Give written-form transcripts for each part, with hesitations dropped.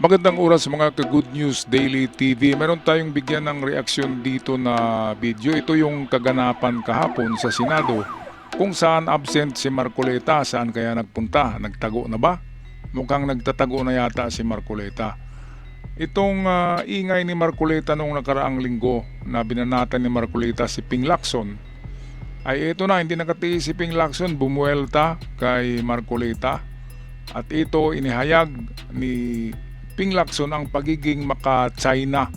Magandang oras mga ka-Good News Daily TV. Meron tayong bigyan ng reaksyon dito na video. Ito yung kaganapan kahapon sa Senado kung saan absent si Marcoleta. Saan kaya nagpunta? Nagtago na ba? Mukhang nagtatago na yata si Marcoleta. Itong ingay ni Marcoleta noong nakaraang linggo na binanatan ni Marcoleta si Ping Lacson ay ito na, hindi nakatiis si Ping Lacson, bumuelta kay Marcoleta at ito inihayag ni Ping Lacson ang pagiging maka-China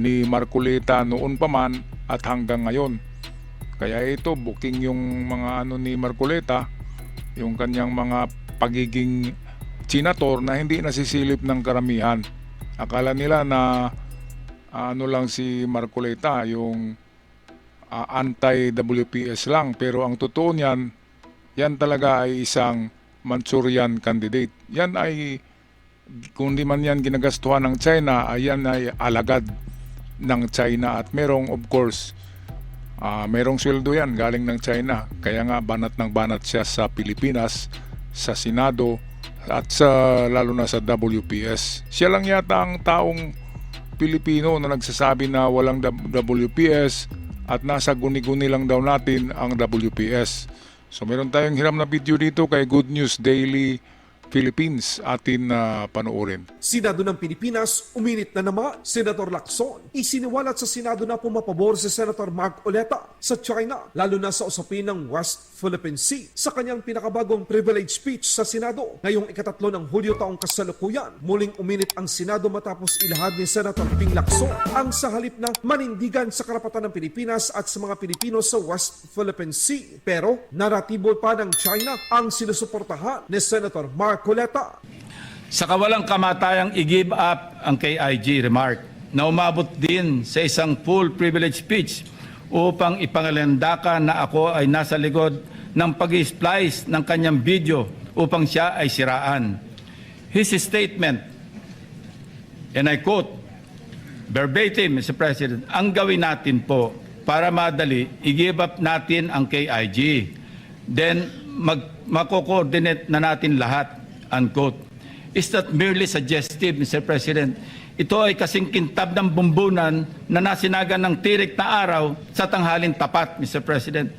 ni Marcoleta noon pa man at hanggang ngayon. Kaya ito booking yung mga ni Marcoleta, yung kanyang mga pagiging Chinator na hindi nasisilip ng karamihan. Akala nila na lang si Marcoleta, yung anti-WPS lang, pero ang totoo niyan, yan talaga ay isang Manchurian candidate. Yan ay, kung di man yan ginagastuhan ng China, ayan ay alagad ng China at merong of course merong sweldo yan galing ng China, kaya nga banat ng banat siya sa Pilipinas, sa Senado at lalo na sa WPS. Siya lang yata ang taong Pilipino na nagsasabi na walang WPS at nasa guni-guni lang daw natin ang WPS. So meron tayong hiram na video dito kay Good News Daily Philippines, atin panoorin. Senado ng Pilipinas, uminit na naman. Senator Lacson, isiniwalat sa Senado na pumapabor si Senator Mark Oleta sa China, lalo na sa usapin ng West Philippine Sea. Sa kanyang pinakabagong privilege speech sa Senado, ngayong ika-3 ng Hulyo taong kasalukuyan, muling uminit ang Senado matapos ilahad ni Senator Ping Lacson ang sa halip na manindigan sa karapatan ng Pilipinas at sa mga Pilipino sa West Philippine Sea. Pero naratibo pa ng China ang sinusuportahan ni Senator Mark Oleta. Sa kawalang kamatayang i-give up ang KIG remark na umabot din sa isang full privilege speech upang ipangalandakan na ako ay nasa likod ng pag-splice ng kanyang video upang siya ay siraan. His statement, and I quote, verbatim, Mr. President, ang gawin natin po para madali, i-give up natin ang KIG. Then, mako-coordinate na natin lahat. Unquote. Is that merely suggestive, Mr. President? Ito ay kasing kintab ng bumbunan na nasinagan ng tirik na araw sa tanghalin tapat, Mr. President.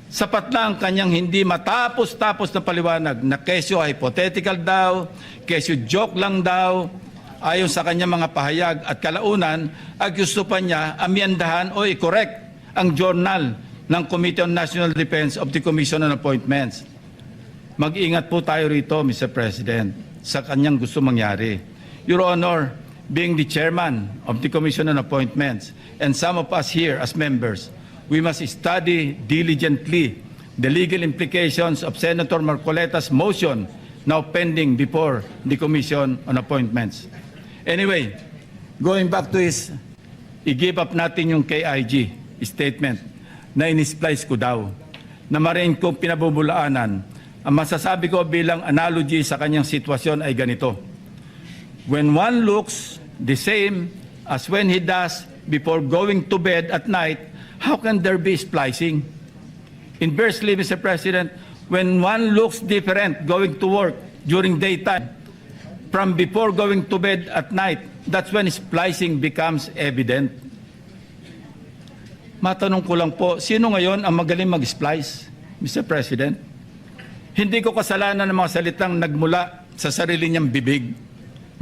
Sapat na ang kanyang hindi matapos-tapos na paliwanag na kesyo hypothetical daw, kesyo joke lang daw, ayon sa kanyang mga pahayag at kalaunan ay gusto pa niya amyendahan o i-correct ang journal ng Committee on National Defense of the Commission on Appointments. Mag-ingat po tayo rito, Mr. President, sa kanyang gusto mangyari. Your Honor, being the chairman of the Commission on Appointments and some of us here as members, we must study diligently the legal implications of Senator Marcoleta's motion now pending before the Commission on Appointments. Anyway, going back to his i-give up natin yung KIG statement na in-splice ko daw, na marin kong pinabubulaanan. Ang masasabi ko bilang analogy sa kanyang sitwasyon ay ganito. When one looks the same as when he does before going to bed at night, how can there be splicing? Inversely, Mr. President, when one looks different going to work during daytime from before going to bed at night, that's when splicing becomes evident. Matanong ko lang po, sino ngayon ang magaling mag-splice, Mr. President? Hindi ko kasalanan ng mga salitang nagmula sa sarili niyang bibig.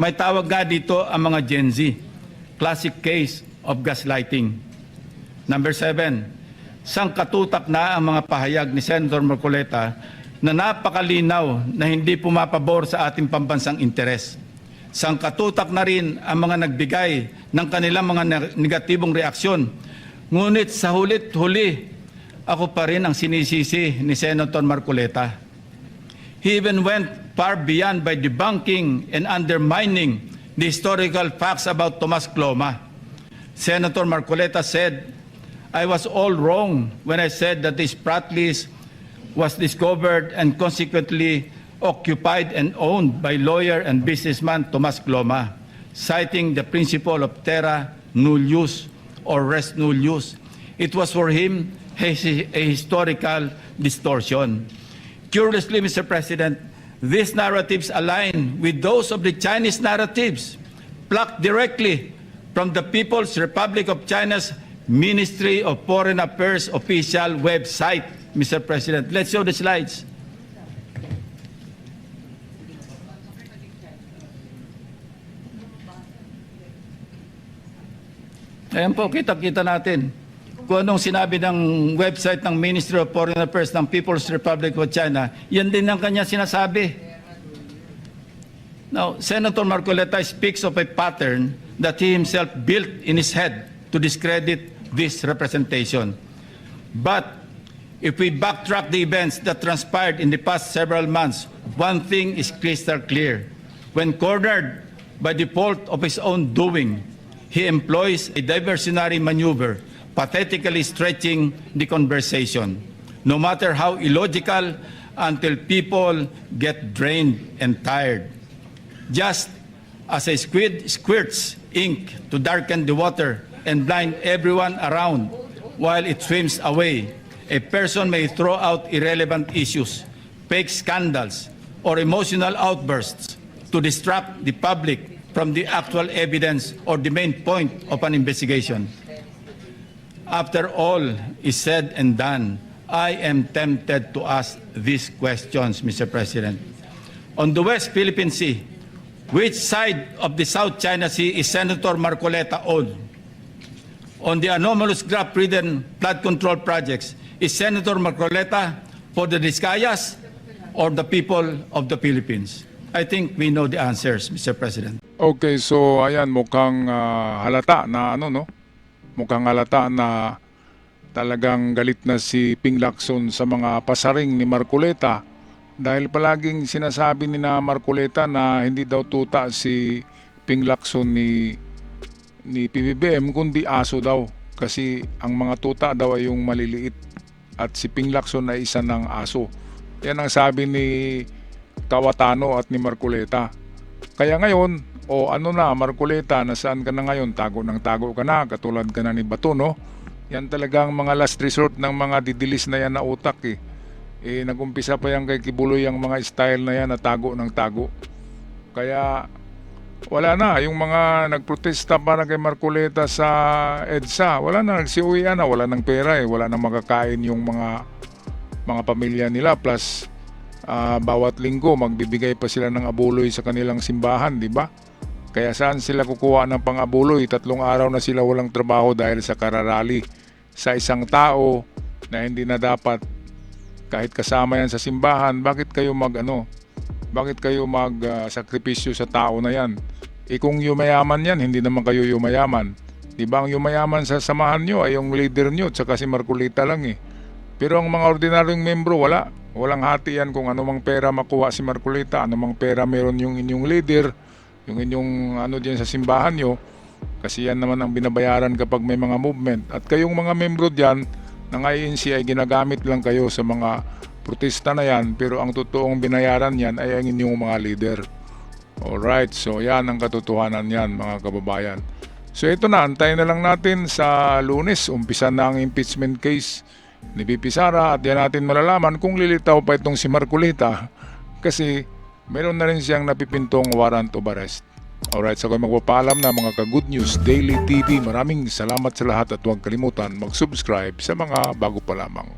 May tawag nga dito ang mga Gen Z. Classic case of gaslighting. Number 7, sangkatutak na ang mga pahayag ni Senator Marcoleta na napakalinaw na hindi pumapabor sa ating pambansang interes. Sangkatutak na rin ang mga nagbigay ng kanilang mga negatibong reaksyon. Ngunit sa hulit-huli, ako pa rin ang sinisisi ni Senator Marcoleta. He even went far beyond by debunking and undermining the historical facts about Tomas Cloma. Senator Marcoleta said, I was all wrong when I said that this Pratt list was discovered and consequently occupied and owned by lawyer and businessman Tomas Cloma, citing the principle of terra nullius or res nullius. It was for him a historical distortion. Curiously, Mr. President, these narratives align with those of the Chinese narratives, plucked directly from the People's Republic of China's Ministry of Foreign Affairs official website, Mr. President. Let's show the slides. Ayan po, kita-kita natin kung anong sinabi ng website ng Ministry of Foreign Affairs ng People's Republic of China. Yan din ang kanya sinasabi. Now, Senator Marcoleta speaks of a pattern that he himself built in his head to discredit this representation. But if we backtrack the events that transpired in the past several months, one thing is crystal clear. When cornered by the fault of his own doing, he employs a diversionary maneuver, pathetically stretching the conversation, no matter how illogical, until people get drained and tired. Just as a squid squirts ink to darken the water and blind everyone around while it swims away, a person may throw out irrelevant issues, fake scandals, or emotional outbursts to distract the public from the actual evidence or the main point of an investigation. After all is said and done, I am tempted to ask these questions, Mr. President. On the West Philippine Sea, which side of the South China Sea is Senator Marcoleta on? On the anomalous graft-ridden flood control projects, is Senator Marcoleta for the Discayas or the people of the Philippines? I think we know the answers, Mr. President. Okay, so ayan, mukhang halata na ano, no? Mukhang halata na talagang galit na si Ping Lacson sa mga pasaring ni Marcoleta dahil palaging sinasabi ni na Marcoleta na hindi daw tuta si Ping Lacson ni PBBM kundi aso daw kasi ang mga tuta daw ay yung maliliit at si Ping Lacson ay isa ng aso. Yan ang sabi ni Cayetano at ni Marcoleta. Kaya ngayon, ano na Marcoleta, nasaan ka na ngayon? Tago ng tago ka na, katulad ka na ni Bato, no? Yan talagang mga last resort ng mga didilis na yan na utak eh. Nagumpisa pa yan kay Kibuloy ang mga style na yan na tago ng tago. Kaya wala na, yung mga nagprotesta para kay Marcoleta sa EDSA, wala na, nagsiuwian na, wala ng pera eh, wala nang makakain yung mga pamilya nila plus bawat linggo magbibigay pa sila ng abuloy sa kanilang simbahan, di ba? Kaya saan sila kukuha ng pang-abuloy? 3 araw na sila walang trabaho dahil sa kararali sa isang tao na hindi na dapat kahit kasama yan sa simbahan. Bakit kayo Bakit kayo sakripisyo sa tao na yan? Kung yumayaman yan, hindi naman kayo yumayaman. Di ba ang yumayaman sa samahan nyo ay yung leader nyo at saka si Marcoleta lang eh. Pero ang mga ordinaryong membro wala. Walang hati yan kung anumang pera makuha si Marcoleta, anumang pera meron yung inyong leader, yung inyong diyan sa simbahan nyo. Kasi yan naman ang binabayaran kapag may mga movement. At kayong mga membro dyan ng INC ay ginagamit lang kayo sa mga protesta na yan. Pero ang totoong binayaran yan ay ang inyong mga leader. Alright, so yan ang katotohanan yan mga kababayan. So ito na, antayin na lang natin sa Lunes, umpisa na ang impeachment case ni VP Sara at yan natin malalaman kung lilitaw pa itong si Marcoleta kasi meron na rin siyang napipintong warrant of arrest. Alright, so kung magpapaalam na mga ka-Good News Daily TV, maraming salamat sa lahat at huwag kalimutan mag-subscribe sa mga bago pa lamang.